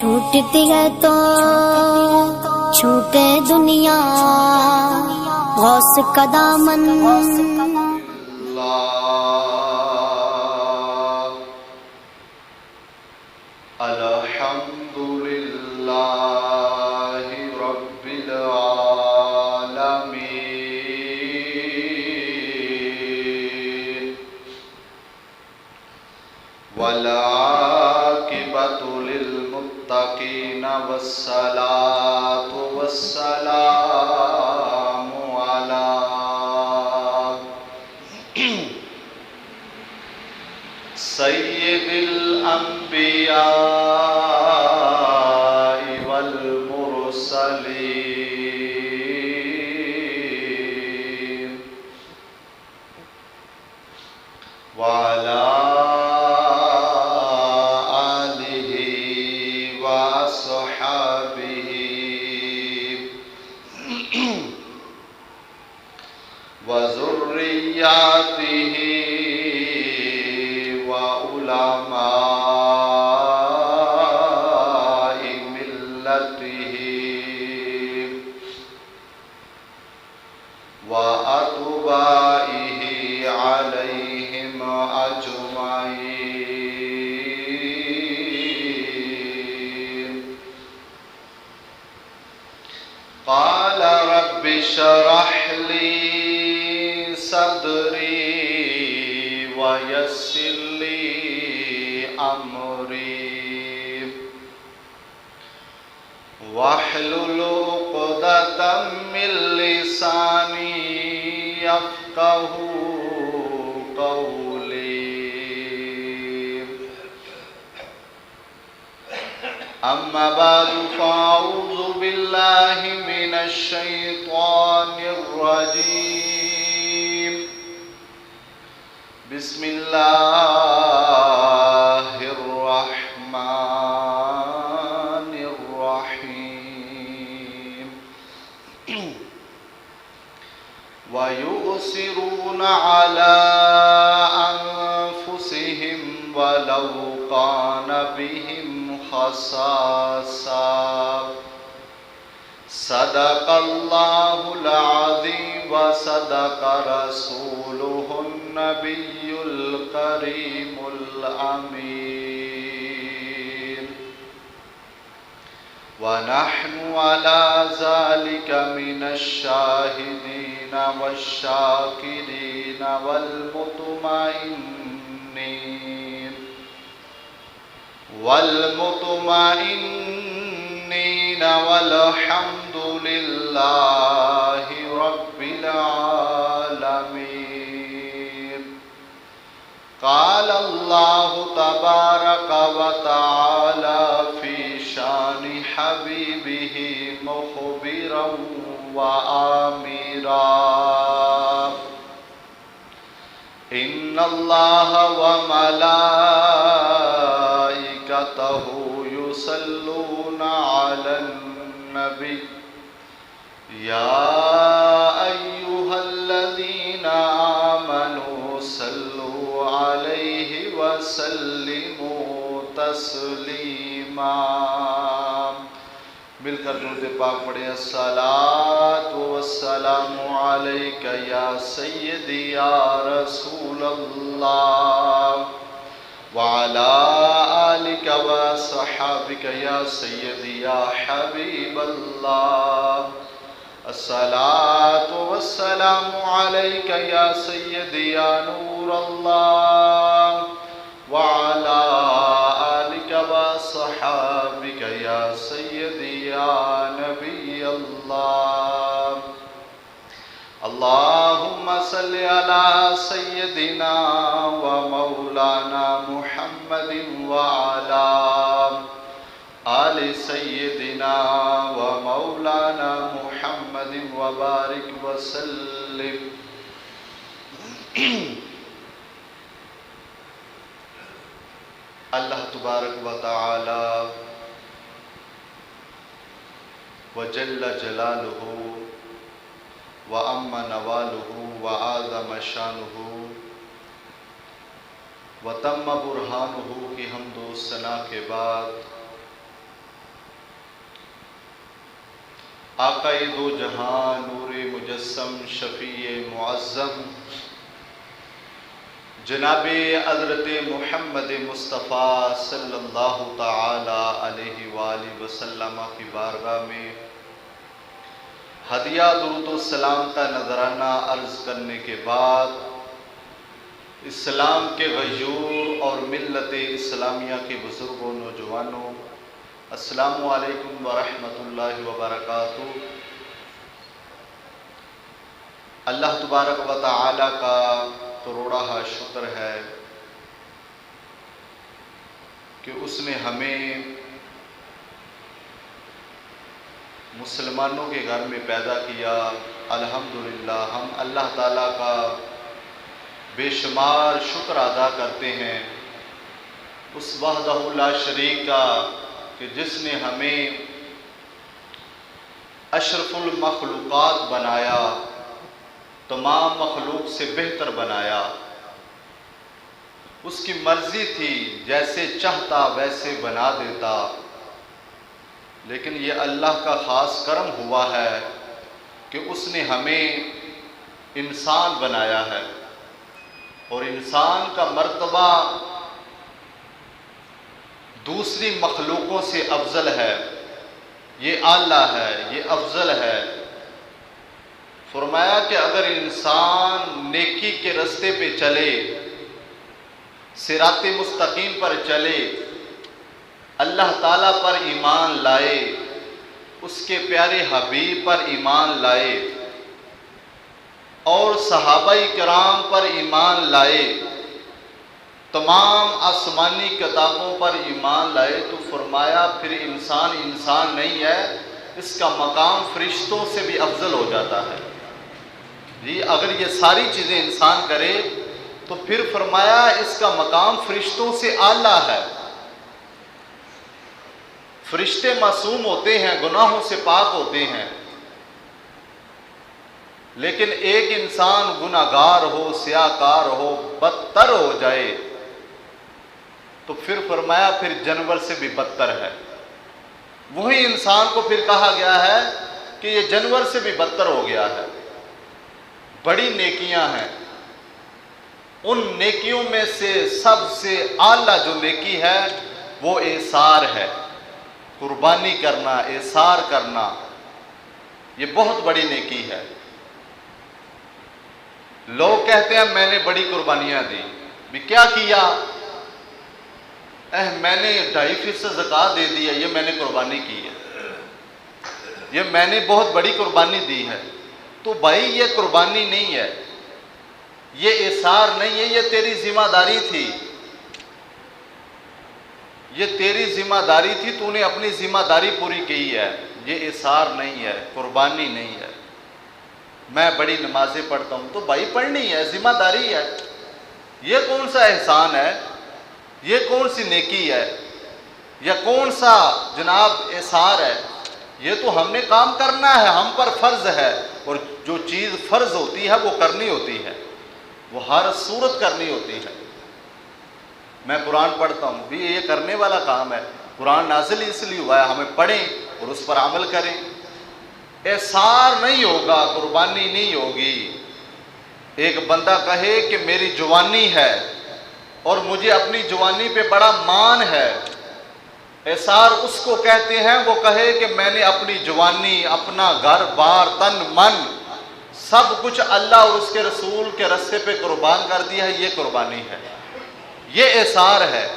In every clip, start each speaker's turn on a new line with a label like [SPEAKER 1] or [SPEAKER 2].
[SPEAKER 1] ٹوٹتی ہے تو چھوٹے دنیا، غوث کا دامن
[SPEAKER 2] الحمد للہ رب العالمین والعاقبۃ للمتقین والصلاۃ والسلام علی سید الانبیاء والمرسلین وعلی آلہ وصحبہ وذریاتہ وعلماء ملته وأتباعه عليهم أجمعين. قال رب اشرح لي صدري ويسر لي أمري واحلل عقدة من لساني يفقهوا قولي. أما بعد فأعوذ بالله من الشيطان الرجيم. بسم الله الرحمن الرحيم. ويؤثرون على أنفسهم ولو كان بهم خصاصة. صدق الله العظيم وصدق رسوله النبي الكريم الأمين. ونحن على ذلك من الشاهدين والشاكرين والمطمئنين والحمد لله رب العالمين. قال الله تبارك وتعالى في شان حبيبه مخبرا وآمرا: إن الله وملائكته يصلون على النبي يا أيها الذين آمنوا صلوا عليه وسلموا تسليما. مل کر درود پاک پڑھیں. الصلاۃ والسلام علیک یا سیدی یا رسول اللہ وعلی آلک وصحابک یا سیدی یا حبیب اللہ. الصلاۃ والسلام علیک یا سیدی یا نور اللہ وعلی آلک وصحابک یا سیدی یا نبی اللہ. اللہم صل علی سیدنا و مولانا محمد وعلی آل سیدنا و مولانا محمد وبارک وسلم. اللہ تبارک و تعالی وجل جلالہ وعم نوالہ وعظم شانہ وتم برہانہ کی حمد و ثنا کے بعد آقائے دو جہاں نور مجسم شفیع معظم جناب حضرت محمد مصطفیٰ صلی اللہ تعالی علیہ وآلہ وسلم کی بارگاہ میں ہدیہ درود و سلام کا نذرانہ عرض کرنے کے بعد اسلام کے غیور اور ملت اسلامیہ کے بزرگوں نوجوانوں السلام علیکم ورحمۃ اللہ وبرکاتہ۔ اللہ تبارک و تعالی کا کروڑا شکر ہے کہ اس نے ہمیں مسلمانوں کے گھر میں پیدا کیا۔ الحمدللہ ہم اللہ تعالیٰ کا بے شمار شکر ادا کرتے ہیں اس وحدہ لا شریک کا کہ جس نے ہمیں اشرف المخلوقات بنایا، تمام مخلوق سے بہتر بنایا۔ اس کی مرضی تھی، جیسے چاہتا ویسے بنا دیتا، لیکن یہ اللہ کا خاص کرم ہوا ہے کہ اس نے ہمیں انسان بنایا ہے، اور انسان کا مرتبہ دوسری مخلوقوں سے افضل ہے، یہ اعلیٰ ہے، یہ افضل ہے۔ فرمایا کہ اگر انسان نیکی کے راستے پہ چلے، صراط مستقیم پر چلے، اللہ تعالیٰ پر ایمان لائے، اس کے پیارے حبیب پر ایمان لائے اور صحابہ کرام پر ایمان لائے، تمام آسمانی کتابوں پر ایمان لائے، تو فرمایا پھر انسان انسان نہیں ہے، اس کا مقام فرشتوں سے بھی افضل ہو جاتا ہے۔ جی اگر یہ ساری چیزیں انسان کرے تو پھر فرمایا اس کا مقام فرشتوں سے اعلیٰ ہے۔ فرشتے معصوم ہوتے ہیں، گناہوں سے پاک ہوتے ہیں، لیکن ایک انسان گناہگار ہو، سیاہکار ہو، بدتر ہو جائے تو پھر فرمایا پھر جانور سے بھی بدتر ہے۔ وہی انسان کو پھر کہا گیا ہے کہ یہ جانور سے بھی بدتر ہو گیا ہے۔ بڑی نیکیاں ہیں، ان نیکیوں میں سے سب سے اعلیٰ جو نیکی ہے وہ ایثار ہے، قربانی کرنا، ایثار کرنا، یہ بہت بڑی نیکی ہے۔ لوگ کہتے ہیں میں نے بڑی قربانیاں دی، بھی کیا کیا؟ میں نے 2.5% زکوٰۃ دے دی ہے، یہ میں نے قربانی کی ہے، یہ میں نے بہت بڑی قربانی دی ہے۔ تو بھائی یہ قربانی نہیں ہے، یہ ایثار نہیں ہے، یہ تیری ذمہ داری تھی، یہ تیری ذمہ داری تھی، تو نے اپنی ذمہ داری پوری کی ہے، یہ ایثار نہیں ہے، قربانی نہیں ہے۔ میں بڑی نمازیں پڑھتا ہوں، تو بھائی پڑھنی ہے، ذمہ داری ہے، یہ کون سا احسان ہے، یہ کون سی نیکی ہے، یا کون سا جناب ایثار ہے؟ یہ تو ہم نے کام کرنا ہے، ہم پر فرض ہے، اور جو چیز فرض ہوتی ہے وہ کرنی ہوتی ہے، وہ ہر صورت کرنی ہوتی ہے۔ میں قرآن پڑھتا ہوں بھی یہ کرنے والا کام ہے، قرآن نازل اس لیے ہوا ہے ہمیں پڑھیں اور اس پر عمل کریں۔ ایثار نہیں ہوگا، قربانی نہیں ہوگی۔ ایک بندہ کہے کہ میری جوانی ہے اور مجھے اپنی جوانی پہ بڑا مان ہے، ایثار اس کو کہتے ہیں وہ کہے کہ میں نے اپنی جوانی، اپنا گھر بار، تن من، سب کچھ اللہ اور اس کے رسول کے راستے پہ قربان کر دیا ہے، یہ قربانی ہے، یہ ایثار ہے۔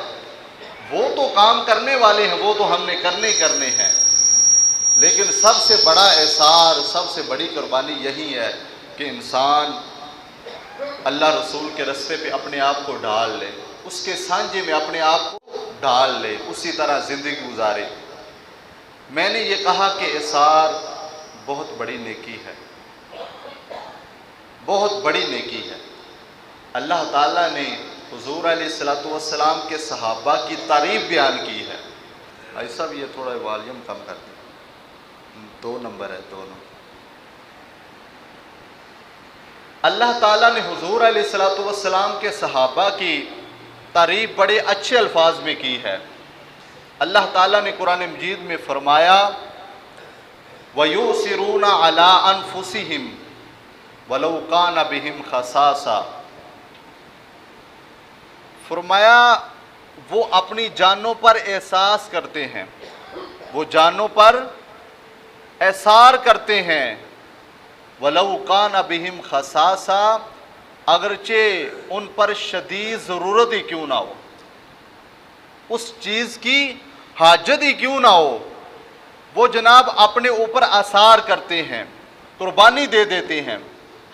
[SPEAKER 2] وہ تو کام کرنے والے ہیں، وہ تو ہم نے کرنے ہیں، لیکن سب سے بڑا ایثار، سب سے بڑی قربانی یہی ہے کہ انسان اللہ رسول کے راستے پہ اپنے آپ کو ڈال لے، اس کے سانجے میں اپنے آپ کو ڈال لے، اسی طرح زندگی گزارے۔ میں نے یہ کہا کہ ایثار بہت بڑی نیکی ہے، بہت بڑی نیکی ہے۔ اللہ تعالیٰ نے حضور علیہ السلام کے صحابہ کی تعریف بیان کی ہے۔ بھائی صاحب یہ تھوڑا والیوم کم کر دیں، 2 نمبر ہے، 2 نمبر۔ اللہ تعالیٰ نے حضور علیہ السلام کے صحابہ کی تعریف بڑے اچھے الفاظ میں کی ہے۔ اللہ تعالیٰ نے قرآن مجید میں فرمایا وَيُؤْثِرُونَ عَلَىٰ أَنفُسِهِمْ وَلَوْ كَانَ بِهِمْ خَصَاصَةٌ۔ فرمایا وہ اپنی جانوں پر احساس کرتے ہیں، وہ جانوں پر احسار کرتے ہیں، وَلَوْ كَانَ بِهِمْ خَصَاصَةٌ، اگرچہ ان پر شدید ضرورت ہی کیوں نہ ہو، اس چیز کی حاجت ہی کیوں نہ ہو، وہ جناب اپنے اوپر آثار کرتے ہیں، قربانی دے دیتے ہیں،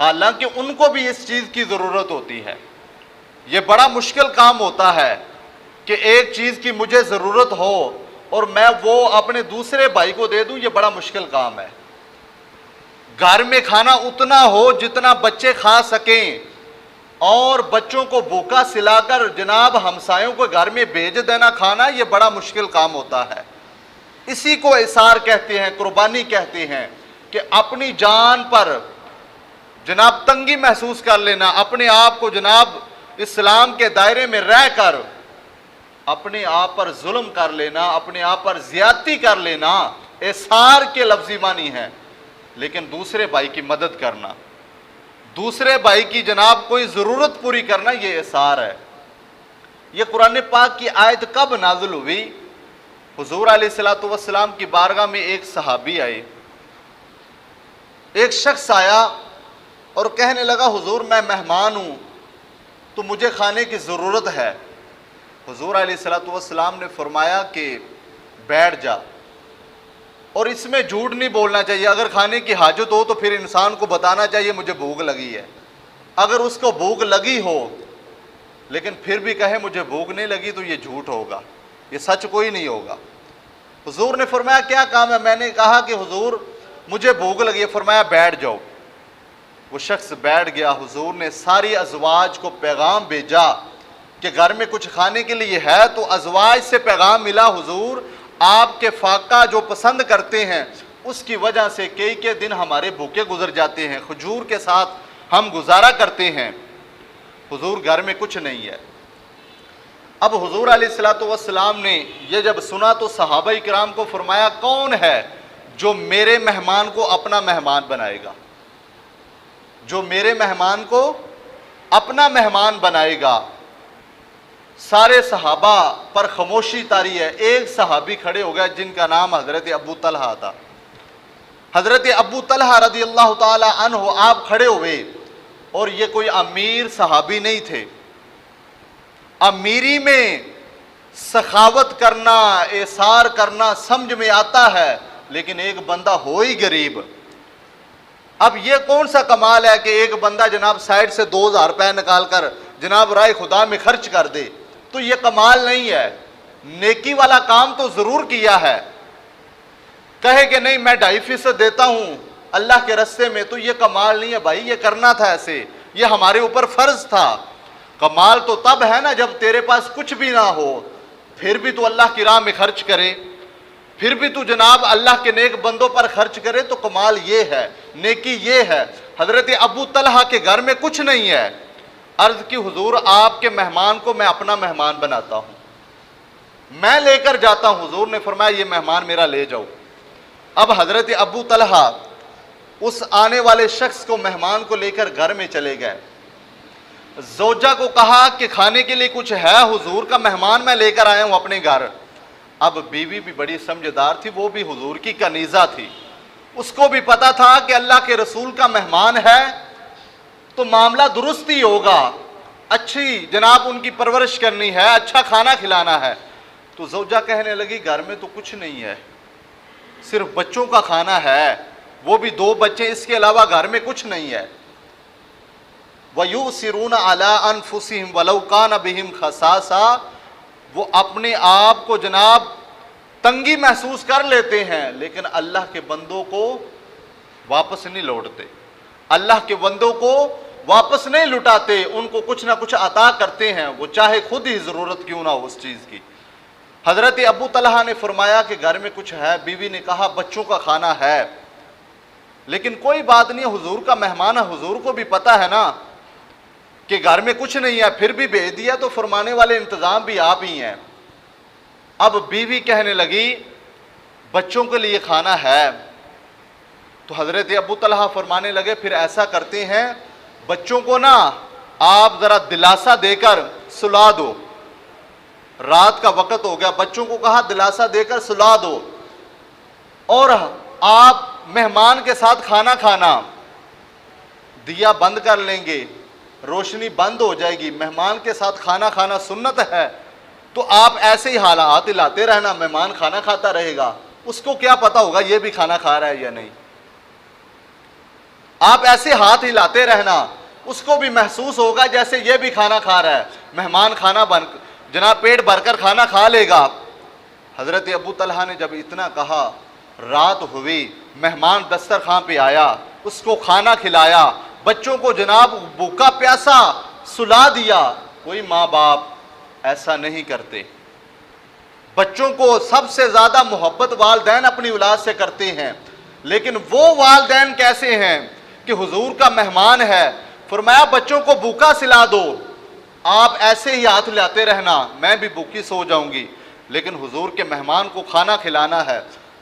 [SPEAKER 2] حالانکہ ان کو بھی اس چیز کی ضرورت ہوتی ہے۔ یہ بڑا مشکل کام ہوتا ہے کہ ایک چیز کی مجھے ضرورت ہو اور میں وہ اپنے دوسرے بھائی کو دے دوں، یہ بڑا مشکل کام ہے۔ گھر میں کھانا اتنا ہو جتنا بچے کھا سکیں، اور بچوں کو بھوکا سلا کر جناب ہمسایوں کو گھر میں بھیج دینا کھانا، یہ بڑا مشکل کام ہوتا ہے۔ اسی کو اثار کہتے ہیں، قربانی کہتے ہیں، کہ اپنی جان پر جناب تنگی محسوس کر لینا، اپنے آپ کو جناب اسلام کے دائرے میں رہ کر اپنے آپ پر ظلم کر لینا، اپنے آپ پر زیادتی کر لینا، اثار کے لفظی معنی ہے۔ لیکن دوسرے بھائی کی مدد کرنا، دوسرے بھائی کی جناب کوئی ضرورت پوری کرنا، یہ اثار ہے۔ یہ قرآن پاک کی آیت کب نازل ہوئی؟ حضور علیہ الصلوۃ والسلام کی بارگاہ میں ایک صحابی آئے، ایک شخص آیا اور کہنے لگا حضور میں مہمان ہوں تو مجھے کھانے کی ضرورت ہے۔ حضور علیہ الصلوۃ والسلام نے فرمایا کہ بیٹھ جا، اور اس میں جھوٹ نہیں بولنا چاہیے۔ اگر کھانے کی حاجت ہو تو پھر انسان کو بتانا چاہیے مجھے بھوک لگی ہے۔ اگر اس کو بھوک لگی ہو لیکن پھر بھی کہے مجھے بھوک نہیں لگی تو یہ جھوٹ ہوگا، یہ سچ کوئی نہیں ہوگا۔ حضور نے فرمایا کیا کام ہے؟ میں نے کہا کہ حضور مجھے بھوک لگی ہے۔ فرمایا بیٹھ جاؤ۔ وہ شخص بیٹھ گیا۔ حضور نے ساری ازواج کو پیغام بھیجا کہ گھر میں کچھ کھانے کے لیے ہے، تو ازواج سے پیغام ملا حضور آپ کے فاقہ جو پسند کرتے ہیں اس کی وجہ سے کئی دن ہمارے بھوکے گزر جاتے ہیں، کھجور کے ساتھ ہم گزارا کرتے ہیں، حضور گھر میں کچھ نہیں ہے۔ اب حضور علیہ الصلوۃ والسلام نے یہ جب سنا تو صحابہ کرام کو فرمایا کون ہے جو میرے مہمان کو اپنا مہمان بنائے گا، جو میرے مہمان کو اپنا مہمان بنائے گا؟ سارے صحابہ پر خاموشی طاری ہے۔ ایک صحابی کھڑے ہو گیا جن کا نام حضرت ابو طلحہ تھا۔ حضرت ابو طلحہ رضی اللہ تعالی عنہ آپ کھڑے ہوئے، اور یہ کوئی امیر صحابی نہیں تھے۔ امیری میں سخاوت کرنا، ایثار کرنا سمجھ میں آتا ہے، لیکن ایک بندہ ہو ہی غریب۔ اب یہ کون سا کمال ہے کہ ایک بندہ جناب سائڈ سے 2000 روپے نکال کر جناب راہ خدا میں خرچ کر دے، تو یہ کمال نہیں ہے۔ نیکی والا کام تو ضرور کیا ہے، کہے کہ نہیں میں 2.5% دیتا ہوں اللہ کے راستے میں، تو یہ کمال نہیں ہے بھائی، یہ کرنا تھا ایسے، یہ ہمارے اوپر فرض تھا۔ کمال تو تب ہے نا جب تیرے پاس کچھ بھی نہ ہو، پھر بھی تو اللہ کی راہ میں خرچ کرے، پھر بھی تو جناب اللہ کے نیک بندوں پر خرچ کرے، تو کمال یہ ہے، نیکی یہ ہے۔ حضرت ابو طلحہ کے گھر میں کچھ نہیں ہے۔ عرض کی حضور آپ کے مہمان کو میں اپنا مہمان بناتا ہوں، میں لے کر جاتا ہوں۔ حضور نے فرمایا یہ مہمان میرا لے جاؤ۔ اب حضرت ابو طلحہ اس آنے والے شخص کو مہمان کو لے کر گھر میں چلے گئے۔ زوجہ کو کہا کہ کھانے کے لیے کچھ ہے؟ حضور کا مہمان میں لے کر آیا ہوں اپنے گھر۔ اب بیوی بھی بڑی سمجھدار تھی، وہ بھی حضور کی کنیزہ تھی، اس کو بھی پتا تھا کہ اللہ کے رسول کا مہمان ہے تو معاملہ درست ہی ہوگا، اچھی جناب ان کی پرورش کرنی ہے، اچھا کھانا کھلانا ہے۔ تو زوجہ کہنے لگی گھر میں تو کچھ نہیں ہے، صرف بچوں کا کھانا ہے، وہ بھی 2 بچے، اس کے علاوہ گھر میں کچھ نہیں ہے۔ وَيُؤْثِرُونَ عَلَىٰ أَنفُسِهِمْ وَلَوْ كَانَ بِهِمْ خَصَاصَةٌ، وہ اپنے آپ کو جناب تنگی محسوس کر لیتے ہیں، لیکن اللہ کے بندوں کو واپس نہیں لوٹتے، اللہ کے بندوں کو واپس نہیں لٹاتے، ان کو کچھ نہ کچھ عطا کرتے ہیں، وہ چاہے خود ہی ضرورت کیوں نہ ہو اس چیز کی۔ حضرت ابو طلحہ نے فرمایا کہ گھر میں کچھ ہے؟ بیوی نے کہا بچوں کا کھانا ہے، لیکن کوئی بات نہیں، حضور کا مہمان ہے، حضور کو بھی پتا ہے نا کہ گھر میں کچھ نہیں ہے، پھر بھی بھیج دیا تو فرمانے والے انتظام بھی آپ ہی ہیں۔ اب بیوی کہنے لگی بچوں کے لیے کھانا ہے، تو حضرت ابو طلحہ فرمانے لگے پھر ایسا کرتے ہیں بچوں کو نا آپ ذرا دلاسا دے کر سلا دو، رات کا وقت ہو گیا، بچوں کو کہا دلاسا دے کر سلا دو، اور آپ مہمان کے ساتھ کھانا کھانا، دیا بند کر لیں گے، روشنی بند ہو جائے گی، مہمان کے ساتھ کھانا کھانا سنت ہے، تو آپ ایسے ہی حالات لاتے رہنا، مہمان کھانا کھاتا رہے گا، اس کو کیا پتا ہوگا یہ بھی کھانا کھا رہا ہے یا نہیں، آپ ایسے ہاتھ ہلاتے رہنا، اس کو بھی محسوس ہوگا جیسے یہ بھی کھانا کھا رہا ہے، مہمان کھانا جناب پیٹ بھر کر کھانا کھا لے گا۔ حضرت ابو طلحہ نے جب اتنا کہا، رات ہوئی، مہمان دسترخوان پہ آیا، اس کو کھانا کھلایا، بچوں کو جناب بھوکا پیاسا سلا دیا۔ کوئی ماں باپ ایسا نہیں کرتے، بچوں کو سب سے زیادہ محبت والدین اپنی اولاد سے کرتے ہیں، لیکن وہ والدین کیسے ہیں کہ حضور کا مہمان ہے، فرمایا بچوں کو بھوکا سلا دو، آپ ایسے ہی ہاتھ لاتے رہنا، میں بھی بھوکی سو جاؤں گی، لیکن حضور کے مہمان کو کھانا کھلانا ہے۔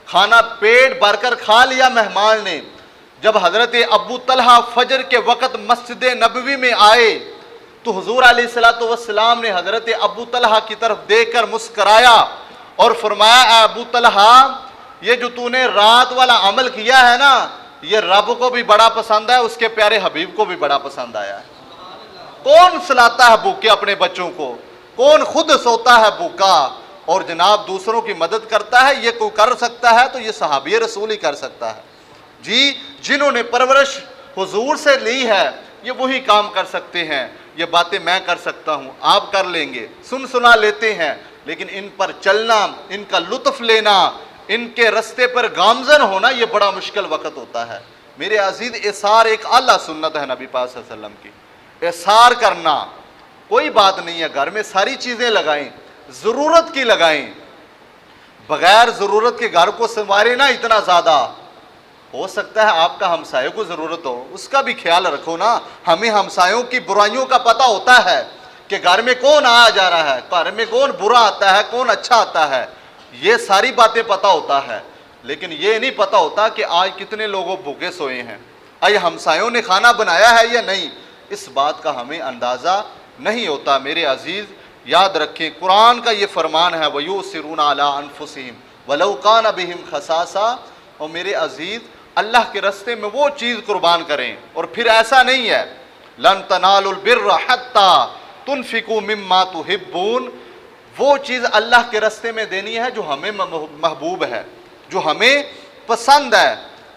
[SPEAKER 2] کھانا پیٹ بھر کر کھا لیا مہمان نے۔ جب حضرت ابو طلحہ فجر کے وقت مسجد نبوی میں آئے تو حضور علیہ الصلوۃ والسلام نے حضرت ابو طلحہ کی طرف دیکھ کر مسکرایا اور فرمایا اے ابو طلحہ، یہ جو تو نے رات والا عمل کیا ہے نا، یہ رب کو بھی بڑا پسند ہے، اس کے پیارے حبیب کو بھی بڑا پسند آیا ہے۔ کون سلاتا ہے بھوکے اپنے بچوں کو؟ کون خود سوتا ہے بھوکا اور جناب دوسروں کی مدد کرتا ہے؟ یہ کوئی کر سکتا ہے تو یہ صحابی رسول ہی کر سکتا ہے جی، جنہوں نے پرورش حضور سے لی ہے، یہ وہی کام کر سکتے ہیں۔ یہ باتیں میں کر سکتا ہوں، آپ کر لیں گے، سنا لیتے ہیں، لیکن ان پر چلنا، ان کا لطف لینا، ان کے رستے پر گامزن ہونا، یہ بڑا مشکل وقت ہوتا ہے۔ میرے عزیز، اثار ایک اعلیٰ سنت ہے نبی پاک صلی اللہ علیہ وسلم کی، اثار کرنا کوئی بات نہیں ہے، گھر میں ساری چیزیں لگائیں، ضرورت کی لگائیں، بغیر ضرورت کے گھر کو سنوارے نا اتنا زیادہ۔ ہو سکتا ہے آپ کا ہمسایوں کو ضرورت ہو، اس کا بھی خیال رکھو نا۔ ہمیں ہمسایوں کی برائیوں کا پتہ ہوتا ہے کہ گھر میں کون آیا جا رہا ہے، گھر میں کون برا آتا ہے، کون اچھا آتا ہے، یہ ساری باتیں پتہ ہوتا ہے، لیکن یہ نہیں پتہ ہوتا کہ آج کتنے لوگوں بھوکے سوئے ہیں، آج ہمسایوں نے کھانا بنایا ہے یا نہیں، اس بات کا ہمیں اندازہ نہیں ہوتا۔ میرے عزیز یاد رکھیں، قرآن کا یہ فرمان ہے وَيُؤْثِرُونَ عَلَىٰ أَنفُسِهِمْ وَلَوْ كَانَ بِهِمْ خَصَاصَةٌ، اور میرے عزیز اللہ کے رستے میں وہ چیز قربان کریں، اور پھر ایسا نہیں ہے لَن تَنَالُوا الْبِرَّ حَتَّىٰ تُنْفِقُوا مِمَّا تُحِبُّونَ، وہ چیز اللہ کے رستے میں دینی ہے جو ہمیں محبوب ہے، جو ہمیں پسند ہے۔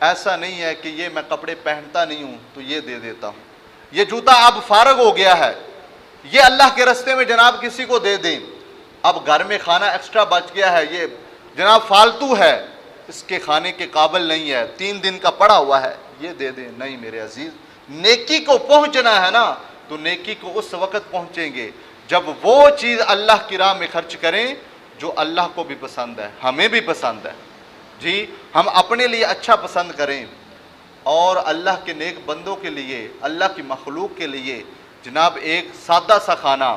[SPEAKER 2] ایسا نہیں ہے کہ یہ میں کپڑے پہنتا نہیں ہوں تو یہ دے دیتا ہوں، یہ جوتا اب فارغ ہو گیا ہے، یہ اللہ کے رستے میں جناب کسی کو دے دیں، اب گھر میں کھانا ایکسٹرا بچ گیا ہے، یہ جناب فالتو ہے، اس کے کھانے کے قابل نہیں ہے، 3 دن کا پڑا ہوا ہے، یہ دے دیں۔ نہیں میرے عزیز، نیکی کو پہنچنا ہے نا تو نیکی کو اس وقت پہنچیں گے جب وہ چیز اللہ کی راہ میں خرچ کریں جو اللہ کو بھی پسند ہے، ہمیں بھی پسند ہے جی، ہم اپنے لیے اچھا پسند کریں اور اللہ کے نیک بندوں کے لیے، اللہ کی مخلوق کے لیے جناب ایک سادہ سا کھانا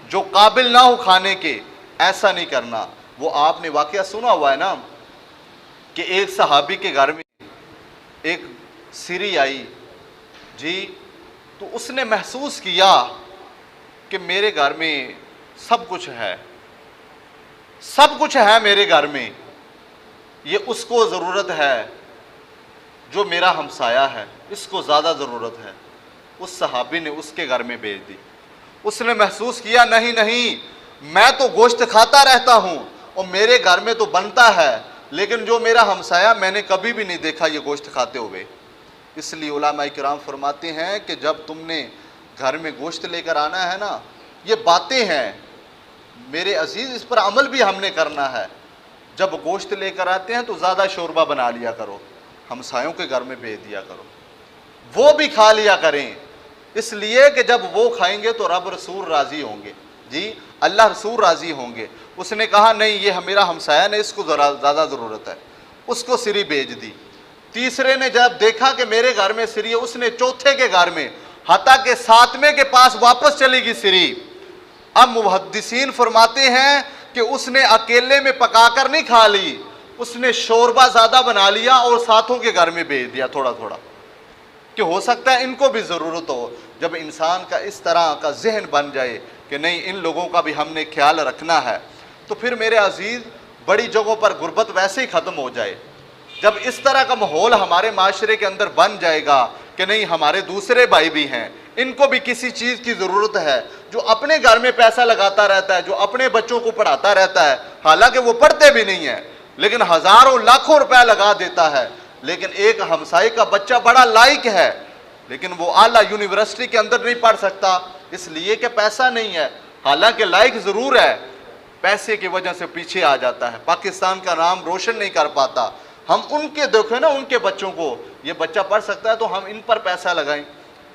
[SPEAKER 2] جو قابل نہ ہو کھانے کے، ایسا نہیں کرنا۔ وہ آپ نے واقعہ سنا ہوا ہے نا کہ ایک صحابی کے گھر میں ایک سری آئی جی، تو اس نے محسوس کیا کہ میرے گھر میں سب کچھ ہے، سب کچھ ہے میرے گھر میں، یہ اس کو ضرورت ہے جو میرا ہمسایہ ہے، اس کو زیادہ ضرورت ہے۔ اس صحابی نے اس کے گھر میں بھیج دی۔ اس نے محسوس کیا نہیں، میں تو گوشت کھاتا رہتا ہوں اور میرے گھر میں تو بنتا ہے، لیکن جو میرا ہمسایہ میں نے کبھی بھی نہیں دیکھا یہ گوشت کھاتے ہوئے۔ اس لیے علماء کرام فرماتے ہیں کہ جب تم نے گھر میں گوشت لے کر آنا ہے نا، یہ باتیں ہیں میرے عزیز، اس پر عمل بھی ہم نے کرنا ہے۔ جب گوشت لے کر آتے ہیں تو زیادہ شوربہ بنا لیا کرو، ہمسایوں کے گھر میں بھیج دیا کرو، وہ بھی کھا لیا کریں، اس لیے کہ جب وہ کھائیں گے تو رب رسول راضی ہوں گے جی، اللہ رسول راضی ہوں گے۔ اس نے کہا نہیں، یہ میرا ہمسایہ نے، اس کو زیادہ ضرورت ہے، اس کو سری بھیج دی۔ تیسرے نے جب دیکھا کہ میرے گھر میں سری ہے، اس نے چوتھے کے گھر میں، حتیٰ کہ 7ویں کے پاس واپس چلے گی سری۔ اب محدثین فرماتے ہیں کہ اس نے اکیلے میں پکا کر نہیں کھا لی، اس نے شوربہ زیادہ بنا لیا اور ساتھوں کے گھر میں بھیج دیا تھوڑا تھوڑا، کہ ہو سکتا ہے ان کو بھی ضرورت ہو۔ جب انسان کا اس طرح کا ذہن بن جائے کہ نہیں ان لوگوں کا بھی ہم نے خیال رکھنا ہے، تو پھر میرے عزیز بڑی جگہوں پر غربت ویسے ہی ختم ہو جائے۔ جب اس طرح کا ماحول ہمارے معاشرے کے اندر بن جائے گا کہ نہیں ہمارے دوسرے بھائی بھی ہیں، ان کو بھی کسی چیز کی ضرورت ہے، جو اپنے گھر میں پیسہ لگاتا رہتا ہے، جو اپنے بچوں کو پڑھاتا رہتا ہے، حالانکہ وہ پڑھتے بھی نہیں ہیں لیکن ہزاروں لاکھوں روپے لگا دیتا ہے، لیکن ایک ہمسائے کا بچہ بڑا لائق ہے لیکن وہ اعلیٰ یونیورسٹی کے اندر نہیں پڑھ سکتا اس لیے کہ پیسہ نہیں ہے، حالانکہ لائق ضرور ہے، پیسے کی وجہ سے پیچھے آ جاتا ہے، پاکستان کا نام روشن نہیں کر پاتا۔ ہم ان کے دیکھیں نا، ان کے بچوں کو، یہ بچہ پڑھ سکتا ہے تو ہم ان پر پیسہ لگائیں،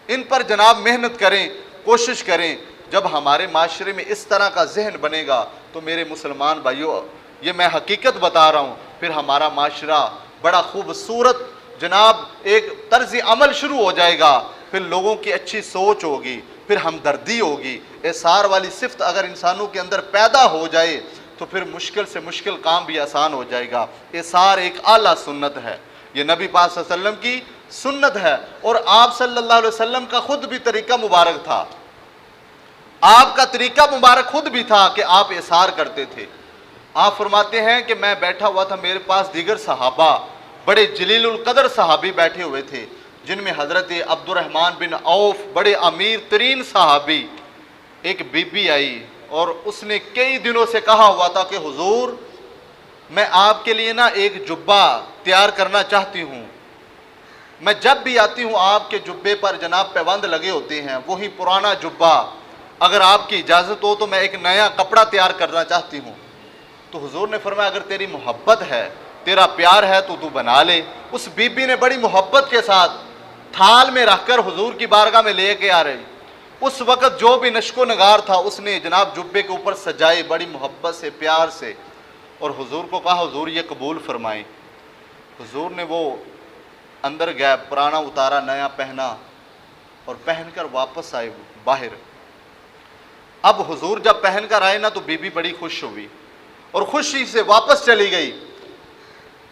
[SPEAKER 2] ان پر جناب محنت کریں، کوشش کریں۔ جب ہمارے معاشرے میں اس طرح کا ذہن بنے گا تو میرے مسلمان بھائیوں، یہ میں حقیقت بتا رہا ہوں، پھر ہمارا معاشرہ بڑا خوبصورت جناب ایک طرز عمل شروع ہو جائے گا، پھر لوگوں کی اچھی سوچ ہوگی، پھر ہمدردی ہوگی۔ احسار والی صفت اگر انسانوں کے اندر پیدا ہو جائے تو پھر مشکل سے مشکل کام بھی آسان ہو جائے گا۔ احسار ایک اعلیٰ سنت ہے، یہ نبی پاک صلی اللہ علیہ وسلم کی سنت ہے، اور آپ صلی اللہ علیہ وسلم کا خود بھی طریقہ مبارک تھا، آپ کا طریقہ مبارک خود بھی تھا کہ آپ احسار کرتے تھے۔ آپ فرماتے ہیں کہ میں بیٹھا ہوا تھا، میرے پاس دیگر صحابہ بڑے جلیل القدر صحابی بیٹھے ہوئے تھے، جن میں حضرت عبد الرحمن بن عوف بڑے امیر ترین صحابی، ایک بی بی آئی اور اس نے کئی دنوں سے کہا ہوا تھا کہ حضور میں آپ کے لیے نا ایک جبہ تیار کرنا چاہتی ہوں، میں جب بھی آتی ہوں آپ کے جبے پر جناب پیوند لگے ہوتے ہیں، وہی پرانا جبہ، اگر آپ کی اجازت ہو تو میں ایک نیا کپڑا تیار کرنا چاہتی ہوں۔ تو حضور نے فرمایا اگر تیری محبت ہے، تیرا پیار ہے تو بنا لے۔ اس بی بی نے بڑی محبت کے ساتھ تھال میں رکھ کر حضور کی بارگاہ میں لے کے آ رہی، اس وقت جو بھی نشک و نگار تھا اس نے جناب جبے کے اوپر سجائے بڑی محبت سے، پیار سے، اور حضور کو کہا حضور یہ قبول فرمائیں۔ حضور نے وہ اندر گئے، پرانا اتارا، نیا پہنا اور پہن کر واپس آئے باہر۔ اب حضور جب پہن کر آئے نا تو بی بی بڑی خوش ہوئی اور خوشی سے واپس چلی گئی۔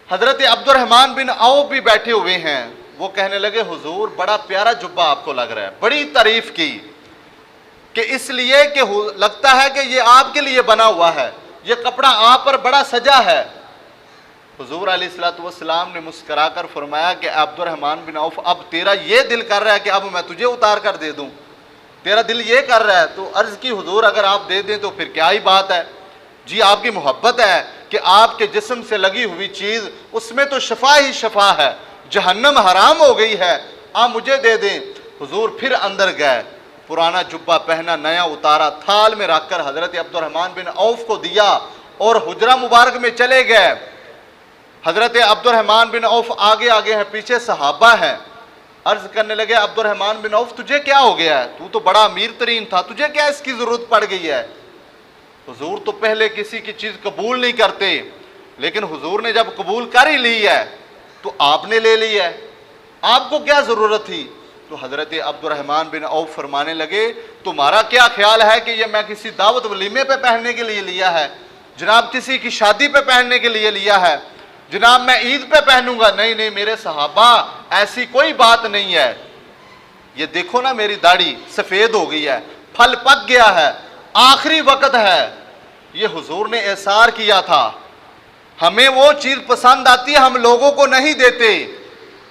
[SPEAKER 2] حضرت عبد الرحمن بن عوف بھی بیٹھے ہوئے ہیں، وہ کہنے لگے حضور بڑا پیارا جبہ آپ کو لگ رہا ہے، بڑی تعریف کی کہ اس لیے کہ لگتا ہے کہ یہ آپ کے لیے بنا ہوا ہے، یہ کپڑا آپ پر بڑا سجا ہے۔ حضور علیہ الصلوۃ والسلام نے مسکرا کر فرمایا کہ عبد الرحمن بن عوف اب تیرا یہ دل کر رہا ہے کہ اب میں تجھے اتار کر دے دوں، تیرا دل یہ کر رہا ہے؟ تو عرض کی حضور اگر آپ دے دیں تو پھر کیا ہی بات ہے، جی آپ کی محبت ہے کہ آپ کے جسم سے لگی ہوئی چیز اس میں تو شفا ہی شفا ہے، جہنم حرام ہو گئی ہے، آپ مجھے دے دیں۔ حضور پھر اندر گئے، پرانا جبہ پہنا، نیا اتارا، تھال میں رکھ کر حضرت عبد الرحمن بن عوف کو دیا اور حجرہ مبارک میں چلے گئے۔ حضرت عبد الرحمن بن عوف آگے آگے ہیں، پیچھے صحابہ ہیں۔ عرض کرنے لگے عبد الرحمن بن عوف تجھے کیا ہو گیا ہے، تو بڑا امیر ترین تھا، تجھے کیا اس کی ضرورت پڑ گئی ہے؟ حضور تو پہلے کسی کی چیز قبول نہیں کرتے، لیکن حضور نے جب قبول کر ہی لی ہے تو آپ نے لے لی ہے، آپ کو کیا ضرورت تھی؟ تو حضرت عبد الرحمن بن عوف فرمانے لگے تمہارا کیا خیال ہے کہ یہ میں کسی دعوت ولیمے پہ پہننے کے لیے لیا ہے، جناب کسی کی شادی پہ پہننے کے لیے لیا ہے، جناب میں عید پہ پہنوں گا؟ نہیں نہیں میرے صحابہ ایسی کوئی بات نہیں ہے، یہ دیکھو نا میری داڑھی سفید ہو گئی ہے، پھل پک گیا ہے، آخری وقت ہے۔ یہ حضور نے احسار کیا تھا، ہمیں وہ چیز پسند آتی ہے ہم لوگوں کو نہیں دیتے،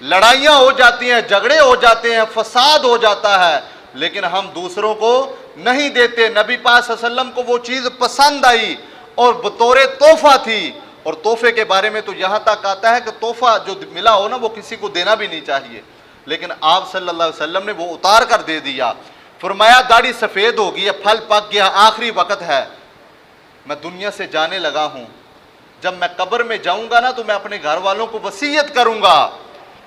[SPEAKER 2] لڑائیاں ہو جاتی ہیں، جھگڑے ہو جاتے ہیں، فساد ہو جاتا ہے، لیکن ہم دوسروں کو نہیں دیتے۔ نبی پاک صلی اللہ علیہ وسلم کو وہ چیز پسند آئی اور بطور تحفہ تھی، اور تحفے کے بارے میں تو یہاں تک آتا ہے کہ تحفہ جو ملا ہو نا وہ کسی کو دینا بھی نہیں چاہیے، لیکن آپ صلی اللہ علیہ وسلم نے وہ اتار کر دے دیا۔ فرمایا داڑھی سفید ہو گئی ہے، پھل پک گیا، آخری وقت ہے، میں دنیا سے جانے لگا ہوں، جب میں قبر میں جاؤں گا نا تو میں اپنے گھر والوں کو وصیت کروں گا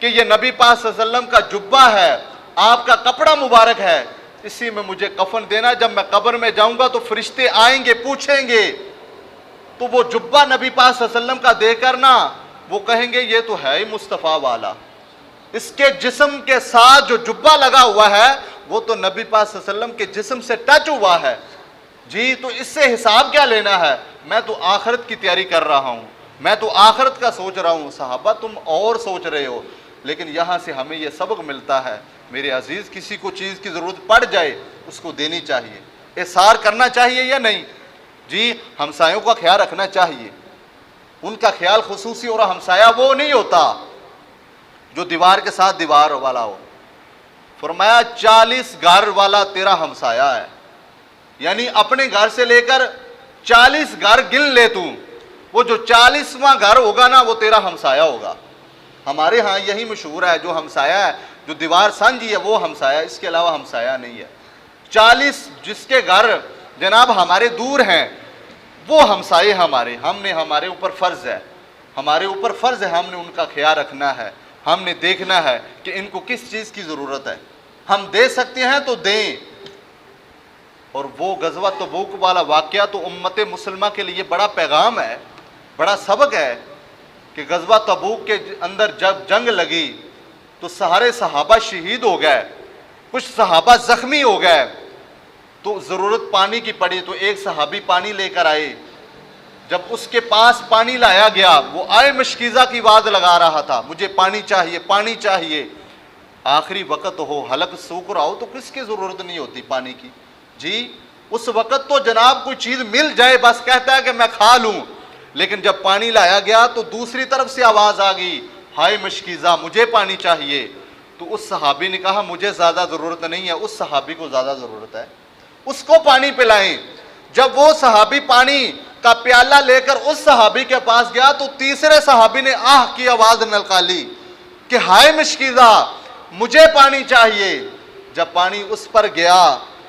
[SPEAKER 2] کہ یہ نبی پاک صلی اللہ علیہ وسلم کا جبہ ہے، آپ کا کپڑا مبارک ہے، اسی میں مجھے کفن دینا۔ جب میں قبر میں جاؤں گا تو فرشتے آئیں گے، پوچھیں گے، تو وہ جبہ نبی پاک صلی اللہ علیہ وسلم کا دے کر نا وہ کہیں گے یہ تو ہے ہی مصطفیٰ والا، اس کے جسم کے ساتھ جو جبہ لگا ہوا ہے وہ تو نبی پاک صلی اللہ علیہ وسلم کے جسم سے ٹچ ہوا ہے، جی تو اس سے حساب کیا لینا ہے، میں تو آخرت کی تیاری کر رہا ہوں۔ میں تو آخرت کا سوچ رہا ہوں، صحابہ تم اور سوچ رہے ہو۔ لیکن یہاں سے ہمیں یہ سبق ملتا ہے، میرے عزیز کسی کو چیز کی ضرورت پڑ جائے اس کو دینی چاہیے، احسار کرنا چاہیے یا نہیں؟ جی ہمسایوں کا خیال رکھنا چاہیے، ان کا خیال خصوصی، اور ہمسایہ وہ نہیں ہوتا جو دیوار کے ساتھ دیوار والا ہو۔ فرمایا 40 گھر والا تیرا ہمسایہ ہے، یعنی اپنے گھر سے لے کر 40 گھر گن لے تو، وہ جو 40واں گھر ہوگا نا وہ تیرا ہمسایہ ہوگا۔ ہمارے ہاں یہی مشہور ہے، جو ہمسایہ ہے، جو دیوار سانجھی ہے وہ ہمسایہ، اس کے علاوہ ہمسایہ نہیں ہے۔ 40 جس کے گھر جناب ہمارے دور ہیں وہ ہمسائے ہمارے، ہمارے اوپر فرض ہے، ہمارے اوپر فرض ہے، ہم نے ان کا خیال رکھنا ہے، ہم نے دیکھنا ہے کہ ان کو کس چیز کی ضرورت ہے، ہم دے سکتے ہیں تو دیں۔ اور وہ غزوہ تبوک والا واقعہ تو امت مسلمہ کے لیے بڑا پیغام ہے، بڑا سبق ہے کہ غزوہ تبوک کے اندر جب جنگ لگی تو سارے صحابہ شہید ہو گئے، کچھ صحابہ زخمی ہو گئے، تو ضرورت پانی کی پڑی تو ایک صحابی پانی لے کر آئے۔ جب اس کے پاس پانی لایا گیا وہ آئے مشکیزہ کی آواز لگا رہا تھا، مجھے پانی چاہیے، پانی چاہیے۔ آخری وقت ہو، حلق سوکھ رہا ہو تو کس کی ضرورت نہیں ہوتی پانی کی؟ جی اس وقت تو جناب کوئی چیز مل جائے بس کہتا ہے کہ میں کھا لوں، لیکن جب پانی لایا گیا تو دوسری طرف سے آواز آ گئی، ہائے مشکیزہ مجھے پانی چاہیے۔ تو اس صحابی نے کہا مجھے زیادہ ضرورت نہیں ہے، اس صحابی کو زیادہ ضرورت ہے، اس کو پانی پلائیں۔ جب وہ صحابی پانی کا پیالہ لے کر اس صحابی کے پاس گیا تو تیسرے صحابی نے آہ کی آواز نکالی کہ ہائے مشکیزہ مجھے پانی چاہیے۔ جب پانی اس پر گیا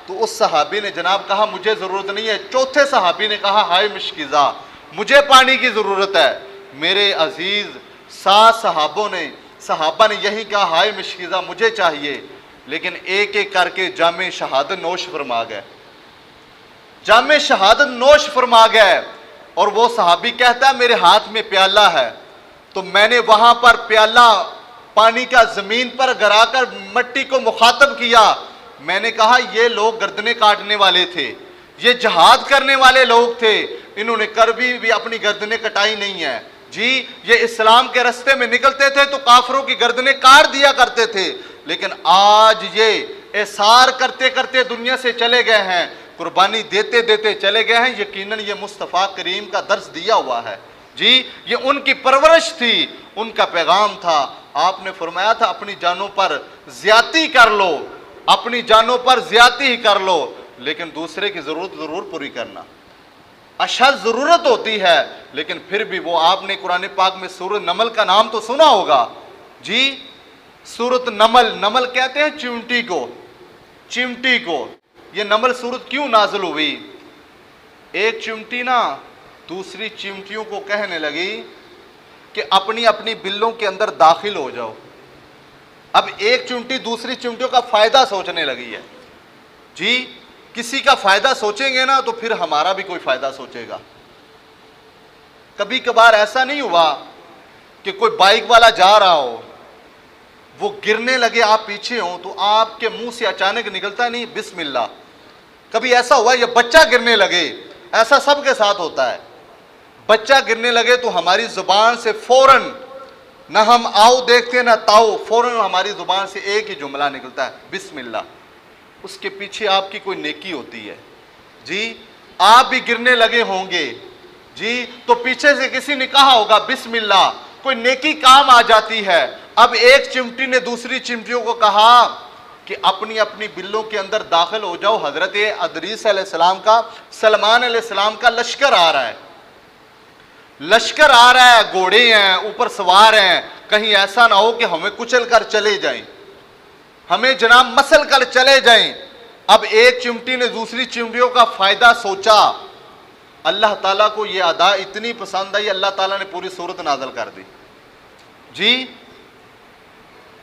[SPEAKER 2] تو اس صحابی نے جناب کہا مجھے ضرورت نہیں ہے، چوتھے صحابی نے کہا ہائے مشکیزہ مجھے پانی کی ضرورت ہے۔ میرے عزیز 7 صحابہ نے یہی کہا ہائے مشکیزہ مجھے چاہیے، لیکن ایک ایک کر کے جام شہادت نوش فرما گئے، جام شہادت نوش فرما گئے۔ اور وہ صحابی کہتا ہے میرے ہاتھ میں پیالہ ہے، تو میں نے وہاں پر پیالہ پانی کا زمین پر گرا کر مٹی کو مخاطب کیا، میں نے کہا یہ لوگ گردنیں کاٹنے والے تھے، یہ جہاد کرنے والے لوگ تھے، انہوں نے کبھی بھی اپنی گردنیں کٹائی نہیں ہیں۔ جی یہ اسلام کے رستے میں نکلتے تھے تو کافروں کی گردنیں کاٹ دیا کرتے تھے، لیکن آج یہ احسار کرتے کرتے دنیا سے چلے گئے ہیں، قربانی دیتے دیتے چلے گئے ہیں۔ یقیناً یہ مصطفیٰ کریم کا درس دیا ہوا ہے، جی یہ ان کی پرورش تھی، ان کا پیغام تھا۔ آپ نے فرمایا تھا اپنی جانوں پر زیادتی کر لو، اپنی جانوں پر زیادتی ہی کر لو، لیکن دوسرے کی ضرورت ضرور پوری کرنا۔ اشد ضرورت ہوتی ہے لیکن پھر بھی وہ، آپ نے قرآن پاک میں سورۃ نمل کا نام تو سنا ہوگا، جی سورۃ نمل، نمل کہتے ہیں چیونٹی کو، چیونٹی کو۔ یہ نمل سورت کیوں نازل ہوئی؟ ایک چیونٹی نا دوسری چیونٹیوں کو کہنے لگی کہ اپنی اپنی بلوں کے اندر داخل ہو جاؤ۔ اب ایک چیونٹی دوسری چیونٹیوں کا فائدہ سوچنے لگی ہے، جی کسی کا فائدہ سوچیں گے نا تو پھر ہمارا بھی کوئی فائدہ سوچے گا۔ کبھی کبھار ایسا نہیں ہوا کہ کوئی بائک والا جا رہا ہو، وہ گرنے لگے، آپ پیچھے ہوں تو آپ کے منہ سے اچانک نکلتا نہیں بسم اللہ۔ کبھی ایسا ہوا یہ بچہ گرنے لگے، ایسا سب کے ساتھ ہوتا ہے، بچہ گرنے لگے تو ہماری زبان سے فوراً نہ ہم آؤ دیکھتے نہ تاؤ، فوراً ہماری زبان سے ایک ہی جملہ نکلتا ہے بسم اللہ۔ اس کے پیچھے آپ کی کوئی نیکی ہوتی ہے، جی آپ بھی گرنے لگے ہوں گے، جی تو پیچھے سے کسی نے کہا ہوگا بسم اللہ، کوئی نیکی کام آ جاتی ہے۔ اب ایک چمٹی نے دوسری چمٹیوں کو کہا کہ اپنی اپنی بلوں کے اندر داخل ہو جاؤ، حضرت ادریس علیہ السلام کا، سلمان علیہ السلام کا لشکر آ رہا ہے، لشکر آ رہا ہے، گھوڑے ہیں، اوپر سوار ہیں، کہیں ایسا نہ ہو کہ ہمیں کچل کر چلے جائیں، ہمیں جناب مسل کر چلے جائیں۔ اب ایک چمٹی نے دوسری چمٹیوں کا فائدہ سوچا، اللہ تعالیٰ کو یہ ادا اتنی پسند آئی، اللہ تعالیٰ نے پوری سورت نازل کر دی، جی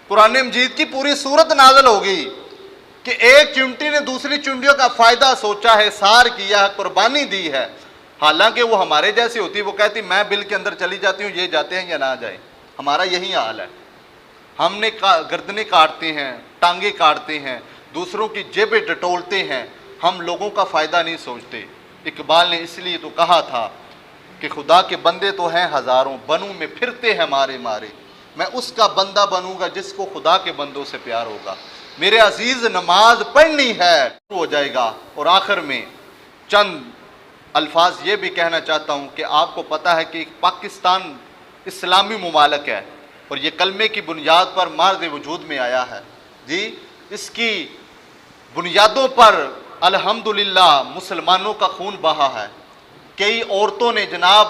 [SPEAKER 2] قرآن مجید کی پوری سورت نازل ہوگی کہ ایک چمٹی نے دوسری چمٹیوں کا فائدہ سوچا ہے، سار کیا ہے، قربانی دی ہے۔ حالانکہ وہ ہمارے جیسی ہوتی، وہ کہتی میں بل کے اندر چلی جاتی ہوں، یہ جاتے ہیں یا نہ جائیں، ہمارا یہی حال ہے۔ ہم نے گردنیں کاٹتے ہیں، ٹانگیں کاٹتے ہیں، دوسروں کی جیبیں ٹٹولتے ہیں، ہم لوگوں کا فائدہ نہیں سوچتے۔ اقبال نے اس لیے تو کہا تھا کہ خدا کے بندے تو ہیں ہزاروں، بنوں میں پھرتے ہیں مارے مارے، میں اس کا بندہ بنوں گا جس کو خدا کے بندوں سے پیار ہوگا۔ میرے عزیز، نماز پڑھنی ہے ہو جائے گا۔ اور آخر میں چند الفاظ یہ بھی کہنا چاہتا ہوں کہ آپ کو پتہ ہے کہ پاکستان اسلامی ممالک ہے اور یہ کلمے کی بنیاد پر مرد وجود میں آیا ہے جی، اس کی بنیادوں پر الحمدللہ مسلمانوں کا خون بہا ہے۔ کئی عورتوں نے جناب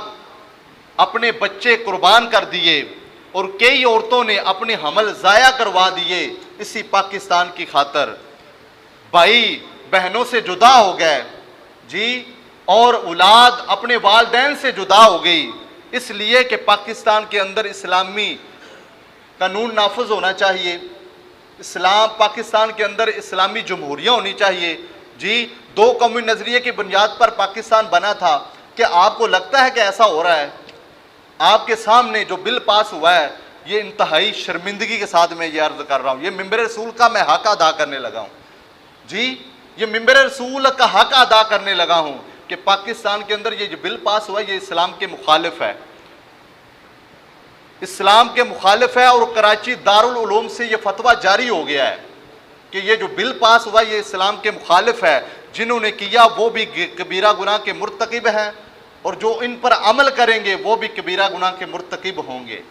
[SPEAKER 2] اپنے بچے قربان کر دیے اور کئی عورتوں نے اپنے حمل ضائع کروا دیے اسی پاکستان کی خاطر۔ بھائی بہنوں سے جدا ہو گئے جی، اور اولاد اپنے والدین سے جدا ہو گئی، اس لیے کہ پاکستان کے اندر اسلامی قانون نافذ ہونا چاہیے، پاکستان کے اندر اسلامی جمہوریہ ہونی چاہیے جی۔ دو قومی نظریے کی بنیاد پر پاکستان بنا تھا۔ کیا آپ کو لگتا ہے کہ ایسا ہو رہا ہے؟ آپ کے سامنے جو بل پاس ہوا ہے، یہ انتہائی شرمندگی کے ساتھ میں یہ عرض کر رہا ہوں، یہ ممبر رسول کا میں حق ادا کرنے لگا ہوں جی، یہ ممبر رسول کا حق ادا کرنے لگا ہوں کہ پاکستان کے اندر یہ جو بل پاس ہوا ہے یہ اسلام کے مخالف ہے، اسلام کے مخالف ہے۔ اور کراچی دارالعلوم سے یہ فتویٰ جاری ہو گیا ہے کہ یہ جو بل پاس ہوا یہ اسلام کے مخالف ہے، جنہوں نے کیا وہ بھی کبیرہ گناہ کے مرتکب ہیں اور جو ان پر عمل کریں گے وہ بھی کبیرہ گناہ کے مرتکب ہوں گے۔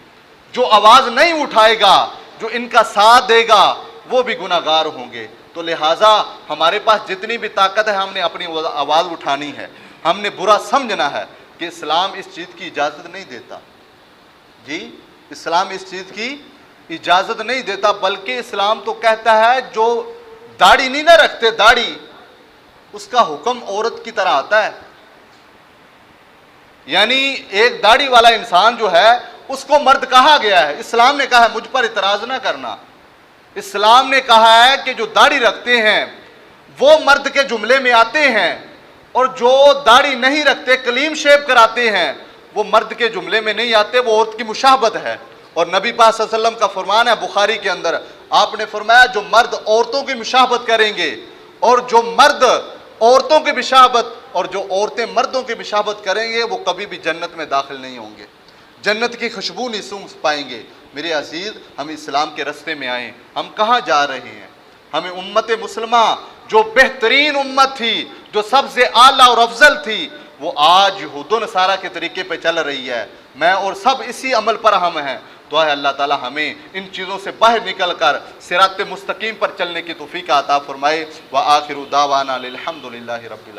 [SPEAKER 2] جو آواز نہیں اٹھائے گا، جو ان کا ساتھ دے گا، وہ بھی گناہ گار ہوں گے۔ تو لہٰذا ہمارے پاس جتنی بھی طاقت ہے ہم نے اپنی آواز اٹھانی ہے، ہم نے برا سمجھنا ہے کہ اسلام اس چیز کی اجازت نہیں دیتا جی، اسلام اس چیز کی اجازت نہیں دیتا، بلکہ اسلام تو کہتا ہے جو داڑھی نہیں نہ رکھتے، داڑھی اس کا حکم عورت کی طرح آتا ہے، یعنی ایک داڑھی والا انسان جو ہے اس کو مرد کہا گیا ہے۔ اسلام نے کہا ہے مجھ پر اعتراض نہ کرنا، اسلام نے کہا ہے کہ جو داڑھی رکھتے ہیں وہ مرد کے جملے میں آتے ہیں اور جو داڑھی نہیں رکھتے، کلیم شیو کراتے ہیں، وہ مرد کے جملے میں نہیں آتے، وہ عورت کی مشابہت ہے۔ اور نبی پاک صلی اللہ علیہ وسلم کا فرمان ہے بخاری کے اندر، آپ نے فرمایا جو مرد عورتوں کی مشابہت کریں گے اور جو مرد عورتوں کی مشابہت اور جو عورتیں مردوں کی مشابہت کریں گے وہ کبھی بھی جنت میں داخل نہیں ہوں گے، جنت کی خوشبو نہیں سونگھ پائیں گے۔ میرے عزیز، ہم اسلام کے رستے میں آئیں، ہم کہاں جا رہے ہیں؟ ہمیں امت مسلمہ جو بہترین امت تھی، جو سب سے اعلیٰ اور افضل تھی، وہ آج یہود و نصارہ کے طریقے پہ چل رہی ہے۔ میں اور سب اسی عمل پر ہم ہیں۔ دعا ہے اللہ تعالی ہمیں ان چیزوں سے باہر نکل کر صراط مستقیم پر چلنے کی توفیق عطا فرمائے۔ وآخر دعوانا الحمد للہ رب العالمین۔